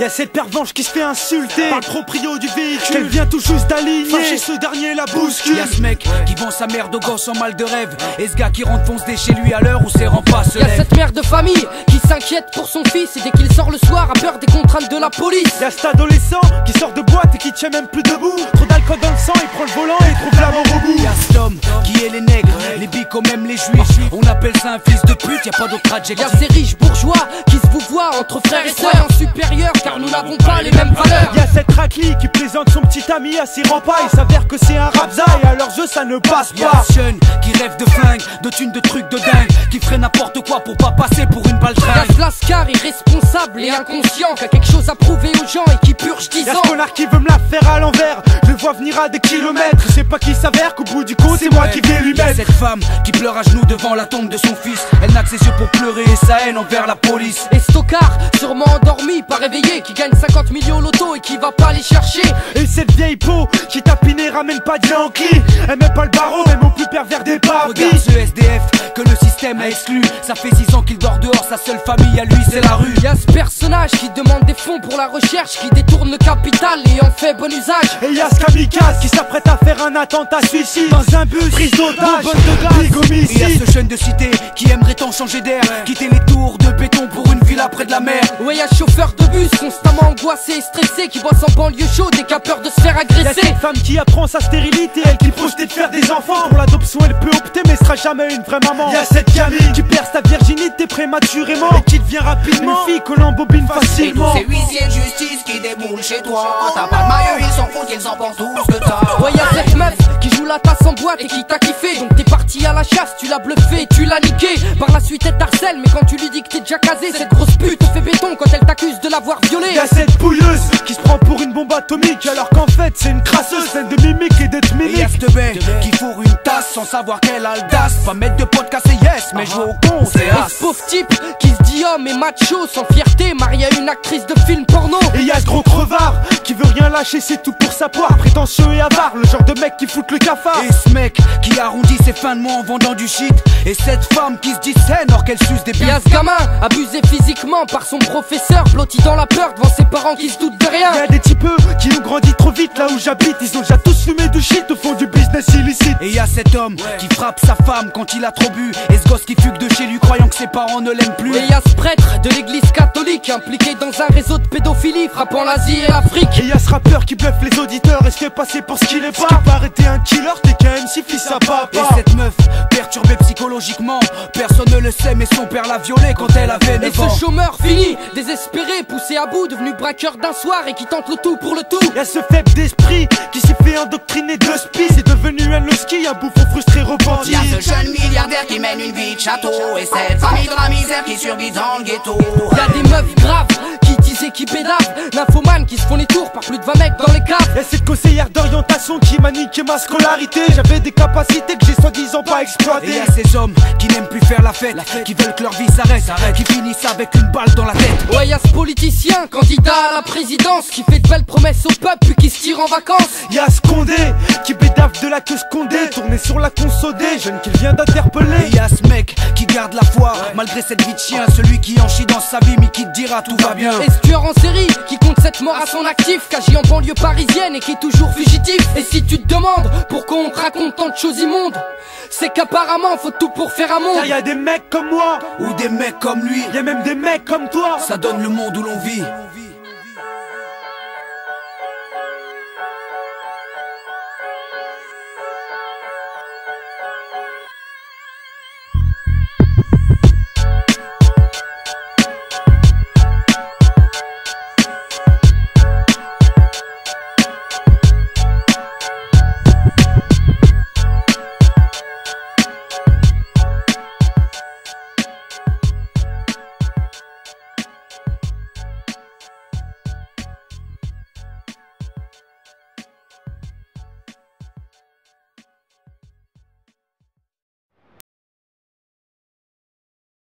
Y'a cette pervenche qui se fait insulter par le proprio du véhicule. Elle vient tout juste d'aligner, chez ce dernier la bouscule. Y'a ce mec qui vend sa merde aux gosses en mal de rêve. Et ce gars qui rentre foncer chez lui à l'heure où ses remparts se lèvent. Y'a cette mère de famille qui s'inquiète pour son fils. Et dès qu'il sort le soir a peur des contraintes de la police. Y'a cet adolescent qui sort de boîte et qui tient même plus debout. Trop d'alcool dans le sang, il prend le volant et trouve la mort au bout. Y'a cet homme qui est les nègres, les bicos même les juifs. On appelle ça un fils de pute, y'a pas d'autre adjectif. Y'a ces riches bourgeois qui se vous voient entre frères et sœurs en supérieur car nous n'avons pas les mêmes valeurs. Y'a cette raclie qui plaisante son petit ami à ses remparts. Il s'avère que c'est un rapza et à leurs yeux ça ne passe Y'a pas. ce jeune qui rêve de flingue, de thunes, de trucs de dingue, qui ferait n'importe quoi pour pas passer pour une balle Y'a tringue. ce lascar irresponsable et inconscient qui a quelque chose à prouver aux gens et qui purge 10 Y'a ans. ce connard qui veut me la faire à l'envers. Je le vois venir à des kilomètres. Je sais pas qui s'avère qu'au bout du compte c'est moi qui vais lui Y'a mettre. cette femme qui pleure à genoux devant la tombe de son fils. Elle n'a que ses yeux pour pleurer et sa haine envers la police. Et Stockard, sûrement endormi, pas réveillé, qui gagne 50 millions au loto et qui va pas les chercher. Et cette vieille peau qui tapiné ramène pas de Yankee. Elle met pas le barreau même au plus pervers des papis. Regarde ce SDF que le système a exclu. Ça fait 6 ans qu'il dort dehors, sa seule famille à lui c'est la rue. Y'a ce personnage qui demande des fonds pour la recherche, qui détourne le capital et en fait bon usage. Et y'a ce kamikaze qui s'apprête à faire un attentat suicide dans un bus, prise d'otage, bonne de gaz. big homicide. Et y'a ce jeune de cité qui aimerait tant changer d'air, quitter les tours de béton pour une villa près de la mer. Ouais, y'a ce chauffeur de bus constamment angoissé et stressé qui bosse en banlieue chaude et qui a peur de se faire Y'a agresser. cette femme qui apprend sa stérilité, elle qui projetait de faire des enfants. Pour l'adoption elle peut opter mais sera jamais une vraie maman. Y'a cette gamine qui perd sa virginité prématurément et qui devient rapidement une fille que l'on bobine facilement. Ces huissiers de justice qui déboulent chez toi. T'as pas de maillot, ils s'en foutent, ils en pensent tout ce que t'as. Ouais, y'a cette meuf qui joue la tasse en boîte et qui t'a kiffé. Donc t'es parti à la chasse, tu l'as bluffé, tu l'as niqué. Par la suite elle t'harcèle, mais quand tu lui dis que t'es déjà casé, cette grosse pute te fait béton quand elle t'accuse de l'avoir violé. Y'a cette pouilleuse qui se prend pour une bombe atomique alors qu'en fait c'est une crasseuse pleine de mimiques et d'être Et y'a mimique. cette bête qui fourre une tasse sans savoir qu'elle a l'audace. Pas mettre de pote cassé yes, mais jouer au con c'est Et as. ce pauvre type qui se dit homme et macho sans fierté, marié à une actrice de film porno. Et y'a ce gros crevard qui veut rien lâcher, c'est tout pour sa poire. Prétentieux et avare, le genre de mec qui fout le cafard. Et ce mec qui arrondit ses fins de mois en vendant du shit. Et cette femme qui se dit saine alors qu'elle suce des Y'a biens. ce gamin abusé physiquement par son professeur, blotti dans la peur devant ses parents qui se doutent de rien. Y'a des types qui ont grandi trop vite là où j'habite. Ils ont déjà tous fumé du shit au fond du business illicite. Et y'a cet homme qui frappe sa femme quand il a trop bu. Et ce gosse qui fugue de chez lui croyant que ses parents ne l'aiment plus. Et y'a ce prêtre de l'église catholique impliqué dans un réseau de pédophilie frappant l'Asie et l'Afrique. Et y'a ce rappeur qui bluffe les auditeurs et se fait passer pour ce qu'il est pas. Tu peux arrêter un killer, t'es qu'un MC fils à papa. Et cette meuf perturbée psychologiquement, personne ne le sait mais son père l'a violée quand elle avait Et 9 ans. ce chômeur fini, désespéré, poussé à bout, devenu braqueur d'un soir et qui tente le tout pour le tout. Y'a ce faible d'esprit qui s'est fait endoctriner de spi. C'est devenu un ski, un bouffon frustré repenti. Y'a ce jeune milliardaire qui mène une vie de château. Et cette famille dans la misère qui survit dans le ghetto. Y'a des meufs graves qui disent qui pédavent, nymphomanes qui se font les tours par plus de 20 mecs dans les caves. Y'a cette conseillère d'orientation qui m'a niqué ma scolarité. J'avais des capacités que j'ai soi-disant pas Et exploitées. y'a ces hommes qui n'aiment plus faire la fête, qui veulent que leur vie s'arrête, qui finissent avec une balle dans la tête. Ouais, y'a ce politicien, candidat à la présidence, qui fait de belles promesses au peuple puis qui se tire en vacances. Y'a ce Condé qui bédave de la queue Condé, tourné sur la consodée, jeune qu'il vient Et d'interpeller. y'a ce mec qui garde la foi malgré cette vie de chien, celui qui en chie dans sa vie mais qui te dira tout va bien. Et ce tueur en série qui compte cette mort à son actif, qu'agit en banlieue parisienne et qui est toujours fugitif. Et si tu te demandes pourquoi on te raconte tant de choses immondes, c'est qu'apparemment faut tout pour faire un monde. Y'a des mecs comme moi, Ou des mecs comme lui, y'a même des mecs comme toi. ça donne le monde où l'on vit.